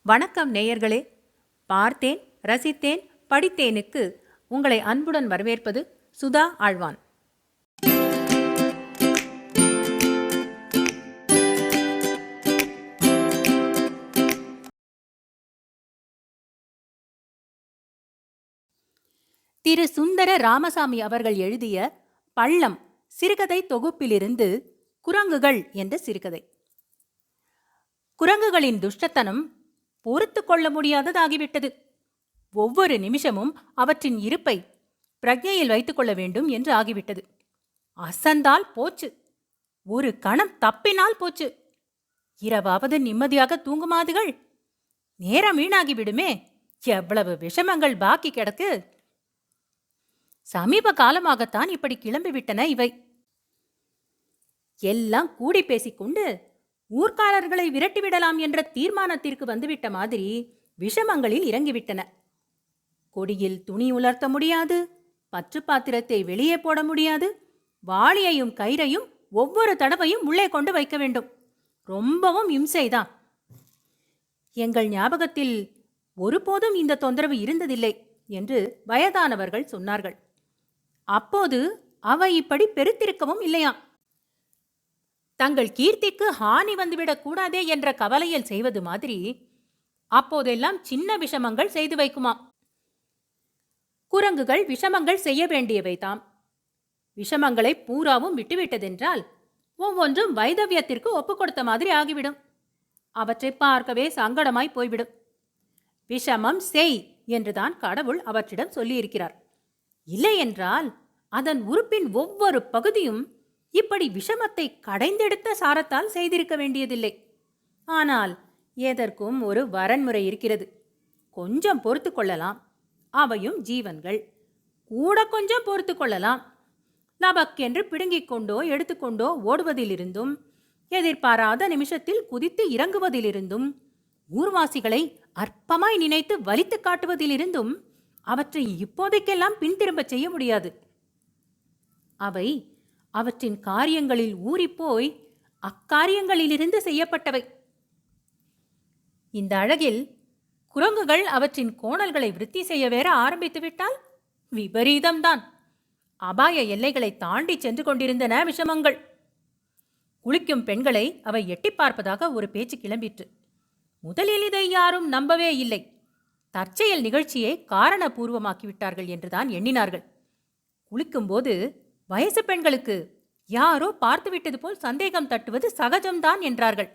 வணக்கம் நேயர்களே. பார்த்தேன், ரசித்தேன், படித்தேனுக்கு உங்களை அன்புடன் வரவேற்பது சுதா ஆழ்வான். திரு சுந்தர ராமசாமி அவர்கள் எழுதிய பள்ளம் சிறுகதை தொகுப்பிலிருந்து குரங்குகள் என்ற சிறுகதை. குரங்குகளின் துஷ்டத்தனம் பொறுத்து கொள்ள முடியாததாகிவிட்டது. ஒவ்வொரு நிமிஷமும் அவற்றின் இருப்பை பிரஜையில் வைத்துக் கொள்ள வேண்டும் என்று ஆகிவிட்டது. அசந்தால் போச்சு, ஒரு கணம் தப்பினால் போச்சு. இரவாவது நிம்மதியாக தூங்குமாதுகள்? நேரம் வீணாகிவிடுமே. எவ்வளவு விஷமங்கள் பாக்கி கிடக்கு. சமீப காலமாகத்தான் இப்படி கிளம்பிவிட்டன இவை. எல்லாம் கூடி பேசிக்கொண்டு ஊர்க்காரர்களை விரட்டிவிடலாம் என்ற தீர்மானத்திற்கு வந்துவிட்ட மாதிரி விஷமங்களில் இறங்கிவிட்டன. கொடியில் துணி உலர்த்த முடியாது, பற்று பாத்திரத்தை வெளியே போட முடியாது, வாளியையும் கயிறையும் ஒவ்வொரு தடவையும் உள்ளே கொண்டு வைக்க வேண்டும். ரொம்பவும் இம்சைதான். எங்கள் ஞாபகத்தில் ஒருபோதும் இந்த தொந்தரவு இருந்ததில்லை என்று வயதானவர்கள் சொன்னார்கள். அப்போது அவை இப்படி பெருத்திருக்கவும் இல்லையாம். தங்கள் கீர்த்திக்கு ஹானி வந்துவிடக் கூடாதே என்ற கவலையில் செய்வது மாதிரி அப்போதெல்லாம் சின்ன விஷமங்கள் செய்து வைக்குமாம். குரங்குகள் விஷமங்கள் செய்ய வேண்டியவை தாம். விஷமங்களை பூராவும் விட்டுவிட்டதென்றால் ஒவ்வொன்றும் வைதவியத்திற்கு ஒப்புக் கொடுத்த மாதிரி ஆகிவிடும். அவற்றை பார்க்கவே சங்கடமாய் போய்விடும். விஷமம் செய் என்றுதான் கடவுள் அவற்றிடம் சொல்லியிருக்கிறார். இல்லை என்றால் அதன் உறுப்பின் ஒவ்வொரு பகுதியும் இப்படி விஷமத்தை கடைந்தெடுத்த சாரத்தால் செய்திருக்க வேண்டியதில்லை. ஆனால் எதற்கும் ஒரு வரன்முறை இருக்கிறது. கொஞ்சம் பொறுத்து கொள்ளலாம். அவையும் ஜீவன்கள். கூட கொஞ்சம் பொறுத்து கொள்ளலாம். லபக்கென்று பிடுங்கிக் கொண்டோ எடுத்துக்கொண்டோ ஓடுவதிலிருந்தும், எதிர்பாராத நிமிஷத்தில் குதித்து இறங்குவதிலிருந்தும், ஊர்வாசிகளை அற்பமாய் நினைத்து வலித்து காட்டுவதிலிருந்தும் அவற்றை இப்போதைக்கெல்லாம் பின்திரும்ப செய்ய முடியாது. அவை அவற்றின் காரியங்களில் ஊறிப்போய் அக்காரியங்களிலிருந்து செய்யப்பட்டவை. இந்த அழகில் குரங்குகள் அவற்றின் கோணல்களை விருத்தி செய்ய வேற ஆரம்பித்து விட்டால் விபரீதம்தான். அபாய எல்லைகளை தாண்டி சென்று கொண்டிருந்தன விஷமங்கள். குளிக்கும் பெண்களை அவை எட்டி பார்ப்பதாக ஒரு பேச்சு கிளம்பிற்று. முதலில் இதை யாரும் நம்பவே இல்லை. தற்செயல் நிகழ்ச்சியை காரணபூர்வமாக்கிவிட்டார்கள் என்றுதான் எண்ணினார்கள். குளிக்கும்போது வயசு பெண்களுக்கு யாரோ பார்த்துவிட்டது போல் சந்தேகம் தட்டுவது சகஜம்தான் என்றார்கள்.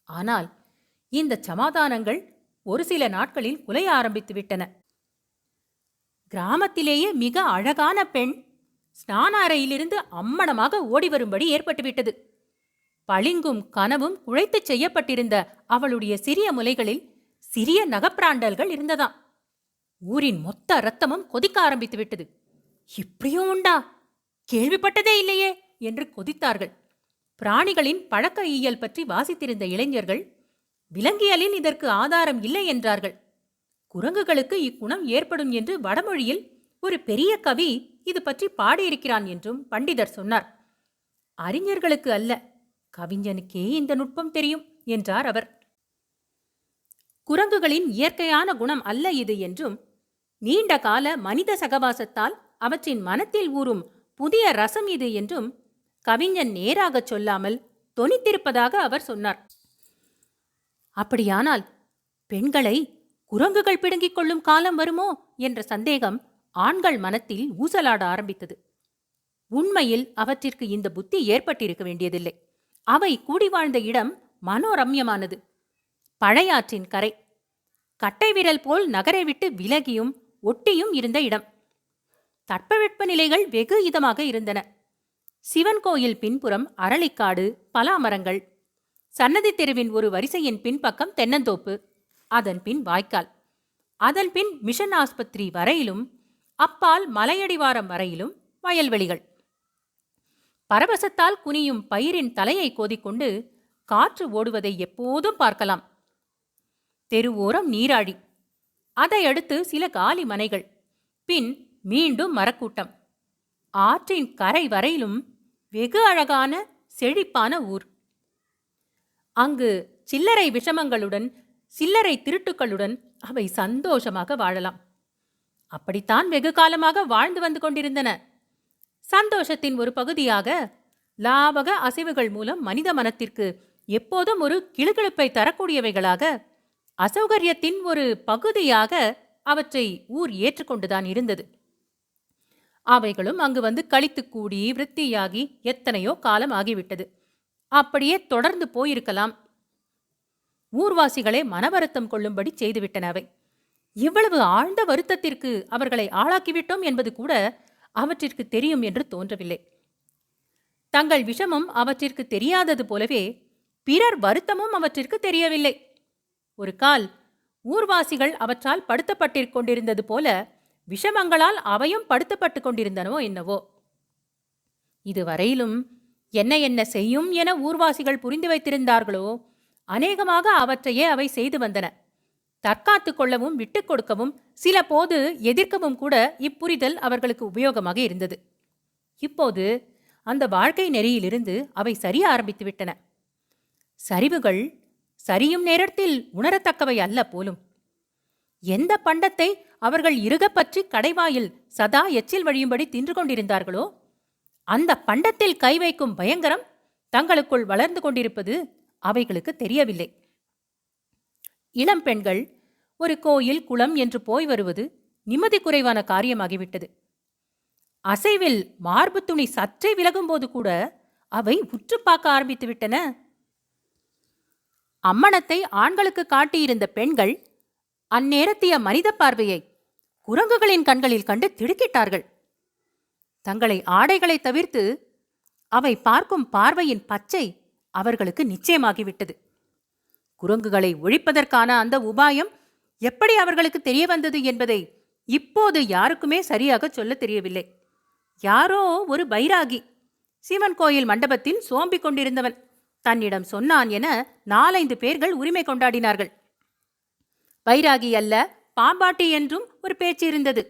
ஆனால் இந்த சமாதானங்கள் ஒரு சில நாட்களில் குலைய ஆரம்பித்து விட்டன. கிராமத்திலேயே மிக அழகான பெண் ஸ்நான அறையிலிருந்து அம்மணமாக ஓடி வரும்படி ஏற்பட்டுவிட்டது. பளிங்கும் கனவும் குழைத்து செய்யப்பட்டிருந்த அவளுடைய சிறிய முலைகளில் சிறிய நகப்பிராண்டல்கள் இருந்ததாம். ஊரின் மொத்த இரத்தமும் கொதிக்க ஆரம்பித்து விட்டது. இப்படியும் உண்டா? கேள்விப்பட்டதே இல்லையே என்று கொதித்தார்கள். பிராணிகளின் பழக்க இயல் பற்றி வாசித்திருந்த இளைஞர்கள் விலங்கியலில் இதற்கு ஆதாரம் இல்லை என்றார்கள். குரங்குகளுக்கு இக்குணம் ஏற்படும் என்று வடமொழியில் ஒரு பெரிய கவி இது பற்றி பாடியிருக்கிறான் என்றும் பண்டிதர் சொன்னார். அறிஞர்களுக்கு அல்ல, கவிஞனுக்கே இந்த நுட்பம் தெரியும் என்றார் அவர். குரங்குகளின் இயற்கையான குணம் அல்ல இது என்றும், நீண்ட கால மனித சகவாசத்தால் அவற்றின் மனத்தில் ஊறும் புதிய ரசம் இது என்றும் கவிஞன் நேராகச் சொல்லாமல் தொனித்திருப்பதாக அவர் சொன்னார். அப்படியானால் பெண்களை குரங்குகள் பிடுங்கிக் கொள்ளும் காலம் வருமோ என்ற சந்தேகம் ஆண்கள் மனத்தில் ஊசலாட ஆரம்பித்தது. உண்மையில் அவற்றிற்கு இந்த புத்தி ஏற்பட்டிருக்க வேண்டியதில்லை. அவை கூடி வாழ்ந்த இடம் மனோரம்யமானது. பழையாற்றின் கரை, கட்டை விரல் போல் நகரை விட்டு விலகியும் ஒட்டியும் இருந்த இடம். தட்பவெட்ப நிலைகள் வெகு இதமாக இருந்தன. சிவன் கோயில் பின்புறம் அரளிக்காடு, பலாமரங்கள். சன்னதி தெருவின் ஒரு வரிசையின் பின்பக்கம் தென்னந்தோப்பு, அதன் பின் வாய்க்கால், அதன் பின் மிஷன் ஆஸ்பத்திரி வரையிலும், அப்பால் மலையடிவாரம் வரையிலும் வயல்வெளிகள். பரவசத்தால் குனியும் பயிரின் தலையை கோதிக்கொண்டு காற்று ஓடுவதை எப்போதும் பார்க்கலாம். தெருவோரம் நீராழி, அதையடுத்து சில காலி மனைகள், பின் மீண்டும் மரக்கூட்டம். ஆற்றின் கரை வரையிலும் வெகு அழகான செழிப்பான ஊர். அங்கு சில்லறை விஷமங்களுடன் சில்லறை திருட்டுக்களுடன் அவை சந்தோஷமாக வாழலாம். அப்படித்தான் வெகு காலமாக வாழ்ந்து வந்து கொண்டிருந்தன. சந்தோஷத்தின் ஒரு பகுதியாக லாபக அசைவுகள் மூலம் மனித மனத்திற்கு எப்போதும் ஒரு கிளுகிளுப்பை தரக்கூடியவைகளாக, அசௌகரியத்தின் ஒரு பகுதியாக அவற்றை ஊர் ஏற்றுக்கொண்டுதான் இருந்தது. அவைகளும் அங்கு வந்து கழித்து கூடி விருத்தியாகி எத்தனையோ காலம் ஆகிவிட்டது. அப்படியே தொடர்ந்து போயிருக்கலாம். ஊர்வாசிகளை மனவருத்தம் கொள்ளும்படி செய்துவிட்டன அவை. இவ்வளவு ஆழ்ந்த வருத்தத்திற்கு அவர்களை ஆளாக்கிவிட்டோம் என்பது கூட அவற்றிற்கு தெரியும் என்று தோன்றவில்லை. தங்கள் விஷமும் அவற்றிற்கு தெரியாதது போலவே பிறர் வருத்தமும் அவற்றிற்கு தெரியவில்லை. ஒரு கால் ஊர்வாசிகள் அவற்றால் படுத்தப்பட்டிருக் கொண்டிருந்தது போல விஷமங்களால் அவையும் படுத்தப்பட்டு கொண்டிருந்தனவோ என்னவோ. இதுவரையிலும் என்ன என்ன செய்யும் என ஊர்வாசிகள் புரிந்து வைத்திருந்தார்களோ அநேகமாக அவற்றையே அவை செய்து வந்தன. தற்காத்து கொள்ளவும் விட்டுக் கொடுக்கவும் சில போது எதிர்க்கவும் கூட இப்புரிதல் அவர்களுக்கு உபயோகமாக இருந்தது. இப்போது அந்த வாழ்க்கை நெறியிலிருந்து அவை சரிய ஆரம்பித்து விட்டன. சரிவுகள் சரியும் நேரத்தில் உணரத்தக்கவை அல்ல போலும். எந்த பண்டத்தை அவர்கள் இறுகப் பற்றி கடைவாயில் சதா எச்சில் வழியும்படி தின்று கொண்டிருந்தார்களோ அந்த பண்டத்தில் கை வைக்கும் பயங்கரம் தங்களுக்குள் வளர்ந்து கொண்டிருப்பது அவைகளுக்கு தெரியவில்லை. இளம் பெண்கள் ஒரு கோயில் குளம் என்று போய் வருவது நிம்மதி குறைவான காரியமாகிவிட்டது. அசைவில் மார்பு துணி சற்றே விலகும்போது கூட அவை உற்று பார்க்க ஆரம்பித்து விட்டன. அம்மணத்தை ஆண்களுக்கு காட்டியிருந்த பெண்கள் அந்நேரத்திய மனித பார்வையை குரங்குகளின் கண்களில் கண்டு திடுக்கிட்டார்கள். தங்களை ஆடைகளை தவிர்த்து அவை பார்க்கும் பார்வையின் பச்சை அவர்களுக்கு நிச்சயமாகிவிட்டது. குரங்குகளை ஒழிப்பதற்கான அந்த உபாயம் எப்படி அவர்களுக்கு தெரிய வந்தது என்பதை இப்போது யாருக்குமே சரியாக சொல்ல தெரியவில்லை. யாரோ ஒரு பைராகி சிவன் கோயில் மண்டபத்தில் சோம்பிக் கொண்டிருந்தவன் தன்னிடம் சொன்னான் என 4-5 பேர்கள் உரிமை கொண்டாடினார்கள். பைராகி அல்ல, பாம்பாட்டி என்றும் ஒரு பேச்சு இருந்தது.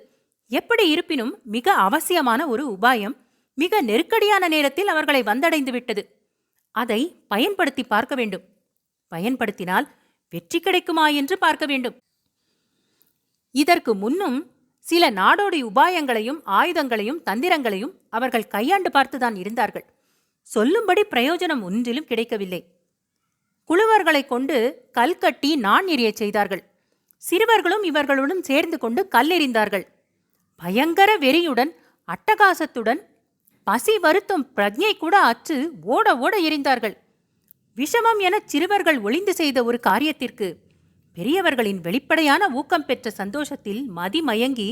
எப்படி இருப்பினும் மிக அவசியமான ஒரு உபாயம் மிக நெருக்கடியான நேரத்தில் அவர்களை வந்தடைந்து விட்டது. அதை பயன்படுத்தி பார்க்க வேண்டும். பயன்படுத்தினால் வெற்றி கிடைக்குமா என்று பார்க்க வேண்டும். இதற்கு முன்னும் சில நாடோடி உபாயங்களையும் ஆயுதங்களையும் தந்திரங்களையும் அவர்கள் கையாண்டு பார்த்துதான் இருந்தார்கள். சொல்லும்படி பிரயோஜனம் ஒன்றிலும் கிடைக்கவில்லை. குழுவர்களை கொண்டு கல் கட்டி நான் எறிய செய்தார்கள். சிறுவர்களும் இவர்களுடன் சேர்ந்து கொண்டு கல்லெறிந்தார்கள். பயங்கர வெறியுடன் அட்டகாசத்துடன் பசி வருத்தும் பிரஜை கூட அற்று ஓட ஓட எறிந்தார்கள். விஷமம் என சிறுவர்கள் ஒளிந்து செய்த ஒரு காரியத்திற்கு பெரியவர்களின் வெளிப்படையான ஊக்கம் பெற்ற சந்தோஷத்தில் மதிமயங்கி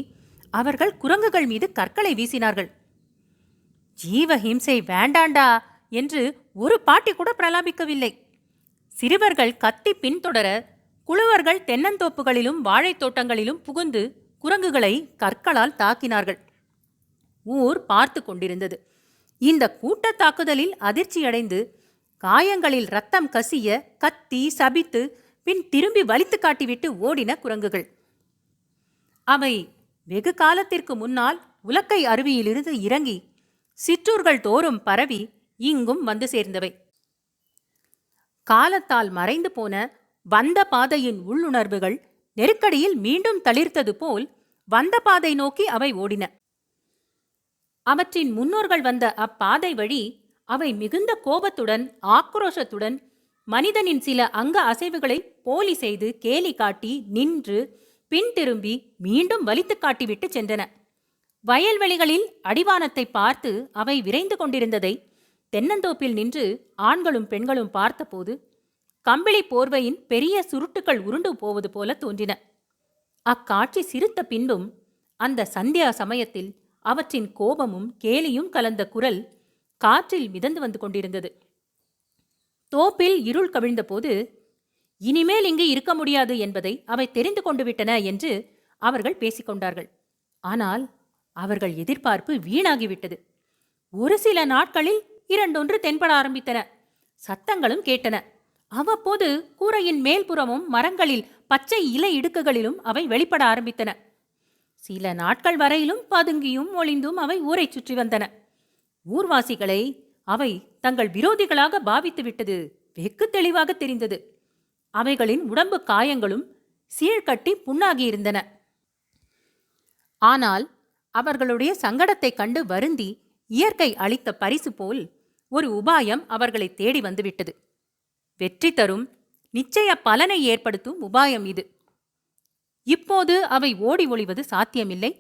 அவர்கள் குரங்குகள் மீது கற்களை வீசினார்கள். ஜீவஹிம்சை வேண்டாண்டா என்று ஒரு பாட்டி கூட பிரலாபிக்கவில்லை. சிறுவர்கள் கத்தி பின்தொடர குழுவர்கள் தென்னந்தோப்புகளிலும் வாழைத் தோட்டங்களிலும் புகுந்து குரங்குகளை கற்களால் தாக்கினார்கள். ஊர் பார்த்து கொண்டிருந்தது. இந்த கூட்டத் தாக்குதலில் அதிர்ச்சியடைந்து காயங்களில் ரத்தம் கசிய கத்தி சபித்து பின் திரும்பி வலித்து காட்டிவிட்டு ஓடின குரங்குகள். அவை வெகு காலத்திற்கு முன்னால் உலக்கை அருவியிலிருந்து இறங்கி சிற்றூர்கள் தோறும் பரவி இங்கும் வந்து சேர்ந்தவை. காலத்தால் மறைந்து போன வந்த பாதையின் உள்ளுணர்வுகள் நெருக்கடியில் மீண்டும் தளிர்த்தது போல் வந்த பாதை நோக்கி அவை ஓடின. அவற்றின் முன்னோர்கள் வந்த அப்பாதை வழி அவை மிகுந்த கோபத்துடன் ஆக்ரோஷத்துடன் மனிதனின் சில அங்க அசைவுகளை போலி செய்து கேலி காட்டி நின்று பின் திரும்பி மீண்டும் வலித்து காட்டிவிட்டு சென்றன. வயல்வெளிகளில் அடிவானத்தை பார்த்து அவை விரைந்து கொண்டிருந்ததை தென்னந்தோப்பில் நின்று ஆண்களும் பெண்களும் பார்த்தபோது கம்பிளி போர்வையின் பெரிய சுருட்டுக்கள் உருண்டு போவது போல தோன்றின. அக்காட்சி சிரித்த பின்பும் அந்த சந்தியா சமயத்தில் அவற்றின் கோபமும் கேலியும் கலந்த குரல் காற்றில் மிதந்து வந்து கொண்டிருந்தது. தோப்பில் இருள் கவிழ்ந்த போது இனிமேல் இங்கு இருக்க முடியாது என்பதை அவை தெரிந்து கொண்டு விட்டன என்று அவர்கள் பேசிக்கொண்டார்கள். ஆனால் அவர்கள் எதிர்பார்ப்பு வீணாகிவிட்டது. ஒரு சில நாட்களில் இரண்டொன்று தென்பட ஆரம்பித்தன. சத்தங்களும் கேட்டன. அவ்வப்போது கூரையின் மேல்புறமும் மரங்களில் பச்சை இலை இடுக்குகளிலும் அவை வெளிப்பட ஆரம்பித்தன. சில நாட்கள் வரையிலும் பதுங்கியும் ஒளிந்தும் அவை ஊரை சுற்றி வந்தன. ஊர்வாசிகளை அவை தங்கள் விரோதிகளாக பாவித்து விட்டது வெகு தெளிவாக தெரிந்தது. அவைகளின் உடம்பு காயங்களும் சீழ்கட்டி புண்ணாகியிருந்தன. ஆனால் அவர்களுடைய சங்கடத்தைக் கண்டு வருந்தி இயற்கை அளித்த பரிசு போல் ஒரு உபாயம் அவர்களை தேடி வந்துவிட்டது. வெற்றி தரும், நிச்சய பலனை ஏற்படுத்தும் உபாயம் இது. இப்போது அவை ஓடி ஒளிவது சாத்தியமில்லை,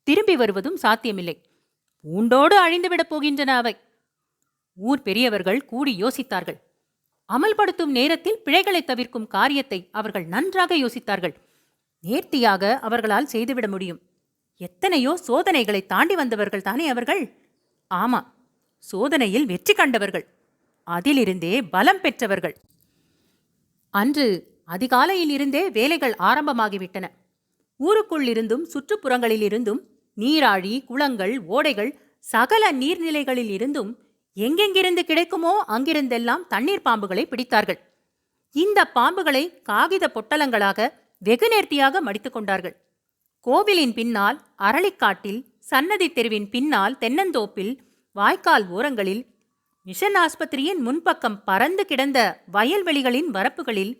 திரும்பி வருவதும் சாத்தியமில்லை. பூண்டோடு அழிந்துவிடப் போகின்றன அவை. ஊர் பெரியவர்கள் கூடி யோசித்தார்கள். அமல்படுத்தும் நேரத்தில் பிழைகளை தவிர்க்கும் காரியத்தை அவர்கள் நன்றாக யோசித்தார்கள். நேர்த்தியாக அவர்களால் செய்துவிட முடியும். எத்தனையோ சோதனைகளை தாண்டி வந்தவர்கள் தானே அவர்கள். ஆமா, சோதனையில் வெற்றி கண்டவர்கள், அதிலிருந்தே பலம் பெற்றவர்கள். அன்று அதிகாலையில் இருந்தே வேலைகள் ஆரம்பமாகிவிட்டன. ஊருக்குள்ளிருந்தும் சுற்றுப்புறங்களிலிருந்தும் நீராழி, குளங்கள், ஓடைகள், சகல நீர்நிலைகளில் இருந்தும் எங்கெங்கிருந்து கிடைக்குமோ அங்கிருந்தெல்லாம் தண்ணீர் பாம்புகளை பிடித்தார்கள். இந்த பாம்புகளை காகித பொட்டலங்களாக வெகு நேர்த்தியாக மடித்துக் கொண்டார்கள். கோவிலின் பின்னால் அரளிக்காட்டில், சன்னதி தெருவின் பின்னால் தென்னந்தோப்பில், வாய்க்கால் ஓரங்களில், மிஷன் ஆஸ்பத்திரியின் முன்பக்கம் பறந்து கிடந்த வயல்வெளிகளின் வரப்புகளில்,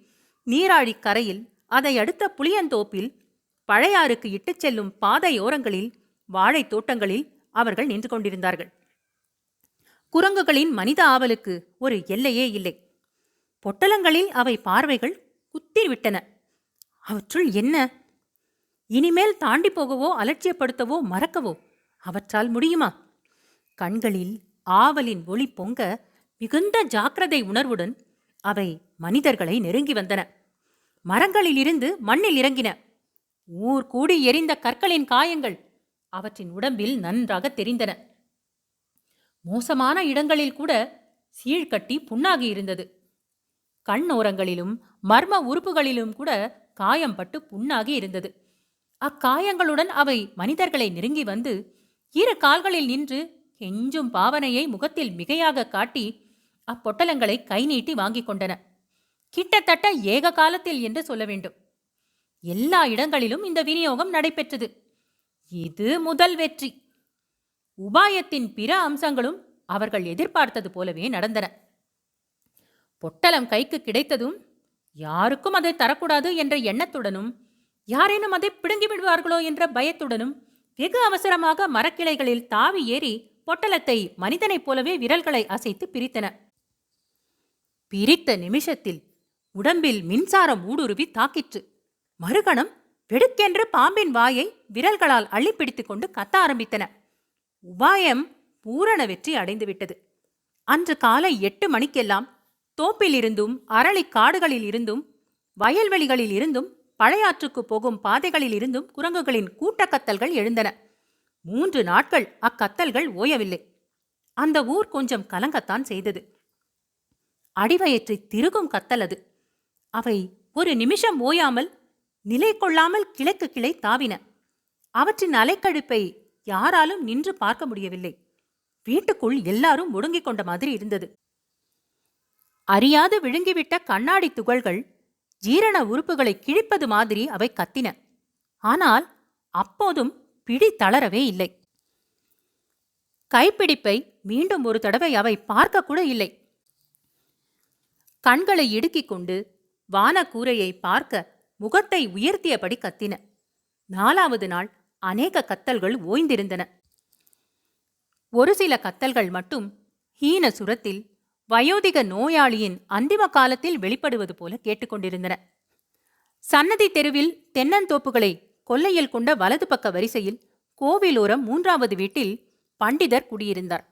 நீராழி கரையில், அதை அடுத்த புளியந்தோப்பில், பழையாறுக்கு இட்டுச் செல்லும் பாதையோரங்களில், வாழைத் தோட்டங்களில் அவர்கள் நின்று கொண்டிருந்தார்கள். குரங்குகளின் மனித ஆவலுக்கு ஒரு எல்லையே இல்லை. பொட்டலங்களில் அவை பார்வைகள் குத்திவிட்டன. அவற்றுள் என்ன? இனிமேல் தாண்டி போகவோ அலட்சியப்படுத்தவோ மறக்கவோ அவற்றால் முடியுமா? கண்களில் ஆவலின் ஒளி பொங்க மிகுந்த ஜாக்கிரதை உணர்வுடன் அவை மனிதர்களை நெருங்கி வந்தன. மரங்களிலிருந்து மண்ணில் இறங்கின. ஊர் கூடி எரிந்த கற்களின் காயங்கள் அவற்றின் உடம்பில் நன்றாக தெரிந்தன. மோசமான இடங்களில் கூட சீழ்கட்டி புண்ணாகி இருந்தது. கண்ணோரங்களிலும் மர்ம உறுப்புகளிலும் கூட காயம் பட்டு புண்ணாகி இருந்தது. அக்காயங்களுடன் அவை மனிதர்களை நெருங்கி வந்து இரு கால்களில் நின்று கெஞ்சும் பாவனையை முகத்தில் மிகையாக காட்டி அப்பொட்டலங்களை கை நீட்டி வாங்கிக் கொண்டன. கிட்டத்தட்ட ஏக காலத்தில் என்று சொல்ல வேண்டும். எல்லா இடங்களிலும் இந்த விநியோகம் நடைபெற்றது. இது முதல் வெற்றி. உபாயத்தின் பிற அம்சங்களும் அவர்கள் எதிர்பார்த்தது போலவே நடந்தன. பொட்டலம் கைக்கு கிடைத்ததும் யாருக்கும் அதை தரக்கூடாது என்ற எண்ணத்துடனும், யாரேனும் அதை பிடுங்கி விடுவார்களோ என்ற பயத்துடனும் வெகு அவசரமாக மரக்கிளைகளில் தாவி ஏறி பொட்டலத்தை மனிதனைப் போலவே விரல்களை அசைத்து பிரித்தன. பிரித்த நிமிஷத்தில் உடம்பில் மின்சாரம் ஊடுருவி தாக்கிற்று. மறுகணம் வெடுக்கென்று பாம்பின் வாயை விரல்களால் அள்ளிப்பிடித்துக் கொண்டு கத்த ஆரம்பித்தன. உபாயம் பூரண வெற்றி அடைந்துவிட்டது. அன்று காலை 8 மணிக்கெல்லாம் தோப்பிலிருந்தும், அரளி காடுகளில் இருந்தும், வயல்வெளிகளில் இருந்தும், பழையாற்றுக்கு போகும் பாதைகளில் இருந்தும் குரங்குகளின் கூட்டக்கத்தல்கள் எழுந்தன. 3 நாட்கள் அக்கத்தல்கள் ஓயவில்லை. அந்த ஊர் கொஞ்சம் கலங்கத்தான் செய்தது. அடிவயிற்றை திருகும் கத்தல் அது. அவை ஒரு நிமிஷம் ஓயாமல், நிலை கொள்ளாமல் கிளைக்கு கிளை தாவின. அவற்றின் அலைக்கழிப்பை யாராலும் நின்று பார்க்க முடியவில்லை. வீட்டுக்குள் எல்லாரும் முடுங்கிக் கொண்ட மாதிரி இருந்தது. அறியாது விழுங்கிவிட்ட கண்ணாடி துகள்கள் ஜீரண உறுப்புகளை கிழிப்பது மாதிரி அவை கத்தின. ஆனால் அப்போதும் பிடி தளரவே இல்லை. கைப்பிடிப்பை மீண்டும் ஒரு தடவை அவை பார்க்க கூட இல்லை. கண்களை இடுக்கிக் கொண்டு வானக்கூரையை பார்க்க முகத்தை உயர்த்தியபடி கத்தின. 4வது நாள் அநேக கத்தல்கள் ஓய்ந்திருந்தன. ஒரு சில கத்தல்கள் மட்டும் ஹீன சுரத்தில் வயோதிக நோயாளியின் அந்திம காலத்தில் வெளிப்படுவது போல கேட்டுக்கொண்டிருந்தன. சன்னதி தெருவில் தென்னந்தோப்புகளை கொல்லையில் கொண்ட வலது பக்க வரிசையில் கோவிலோரம் 3வது வீட்டில் பண்டிதர் குடியிருந்தார்.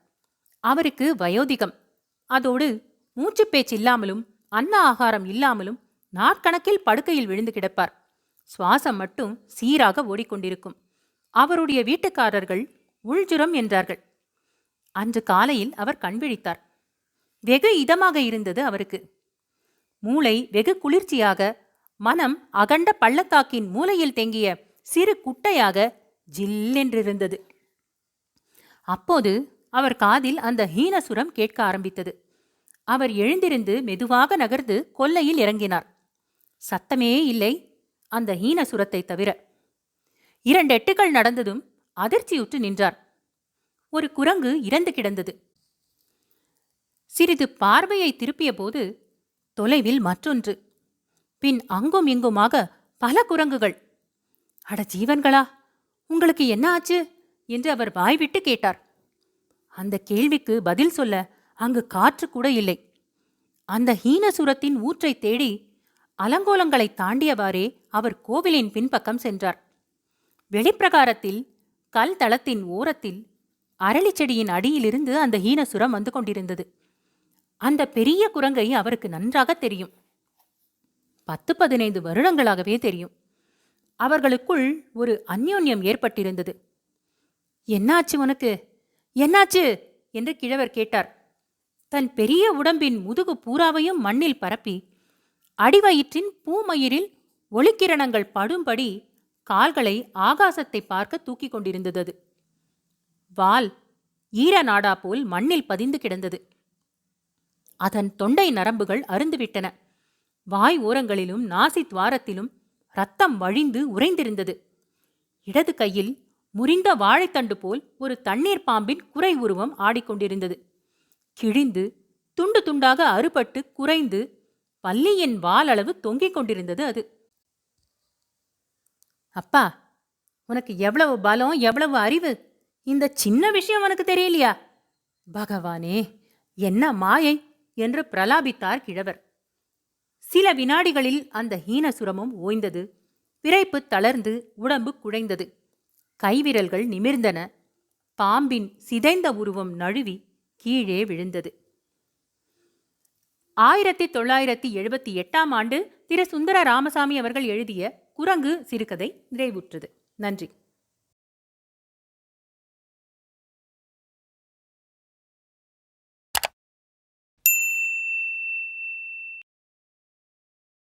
அவருக்கு வயோதிகம். அதோடு மூச்சு பேச்சு இல்லாமலும் அன்ன ஆகாரம் இல்லாமலும் நாட்கணக்கில் படுக்கையில் விழுந்து கிடப்பார். சுவாசம் மட்டும் சீராக ஓடிக்கொண்டிருக்கும். அவருடைய வீட்டுக்காரர்கள் உள்ஜுரம் என்றார்கள். அன்று காலையில் அவர் கண்விழித்தார். வெகு இதமாக இருந்தது அவருக்கு. மூளை வெகு குளிர்ச்சியாக, மனம் அகண்ட பள்ளத்தாக்கின் மூலையில் தேங்கிய சிறு குட்டையாக ஜில்லென்றிருந்தது. அப்போது அவர் காதில் அந்த ஹீனசுரம் கேட்க ஆரம்பித்தது. அவர் எழுந்திருந்து மெதுவாக நகர்ந்து கொல்லையில் இறங்கினார். சத்தமே இல்லை, அந்த ஹீனசுரத்தை தவிர. 2 எட்டுகள் நடந்ததும் அதிர்ச்சியுற்று நின்றார். ஒரு குரங்கு இறந்து கிடந்தது. சிறிது பார்வையை திருப்பிய போது தொலைவில் மற்றொன்று. பின் அங்கும் இங்குமாக பல குரங்குகள். அட ஜீவன்களா, உங்களுக்கு என்ன ஆச்சு என்று அவர் வாய்விட்டு கேட்டார். அந்த கேள்விக்கு பதில் சொல்ல அங்கு காற்று கூட இல்லை. அந்த ஹீனசுரத்தின் ஊற்றை தேடி அலங்கோலங்களை தாண்டியவாறே அவர் கோவிலின் பின்பக்கம் சென்றார். வெளிப்பிரகாரத்தில் கல் தளத்தின் ஓரத்தில் அரளிச்செடியின் அடியிலிருந்து அந்த ஹீனசுரம் வந்து கொண்டிருந்தது. அந்த பெரிய குரங்கை அவருக்கு நன்றாக தெரியும். 10-15 வருடங்களாகவே தெரியும். அவர்களுக்குள் ஒரு அந்யோன்யம் ஏற்பட்டிருந்தது. என்னாச்சு உனக்கு, என்னாச்சு என்று கிழவர் கேட்டார். தன் பெரிய உடம்பின் முதுகு பூராவையும் மண்ணில் பரப்பி அடிவயிற்றின் பூமயிரில் ஒளிக்கிரணங்கள் படும்படி கால்களை ஆகாசத்தை பார்க்க தூக்கி கொண்டிருந்தது. வால் ஈர நாடா போல் மண்ணில் பதிந்து கிடந்தது. அதன் தொண்டை நரம்புகள் அருந்துவிட்டன. வாய் ஓரங்களிலும் நாசி துவாரத்திலும் ரத்தம் வழிந்து உறைந்திருந்தது. இடது கையில் முறிந்த வாழைத்தண்டு போல் ஒரு தண்ணீர் பாம்பின் குறை உருவம் ஆடிக்கொண்டிருந்தது. கிழிந்து துண்டு துண்டாக அறுபட்டு குறைந்து பல்லியின் வாலளவு தொங்கிக் கொண்டிருந்தது அது. அப்பா, உனக்கு எவ்வளவு பலம், எவ்வளவு அறிவு! இந்த சின்ன விஷயம் உனக்கு தெரியலையா? பகவானே, என்ன மாயை என்று பிரலாபித்தார் கிழவர். சில வினாடிகளில் அந்த ஹீனசுரமும் ஓய்ந்தது. பிறைப்பு தளர்ந்து உடம்பு குழைந்தது. கைவிரல்கள் நிமிர்ந்தன. பாம்பின் சிதைந்த உருவம் நழுவி கீழே விழுந்தது. 1978 திரு சுந்தர ராமசாமி அவர்கள் எழுதிய குரங்கு சிறுகதை நிறைவுற்றது. நன்றி.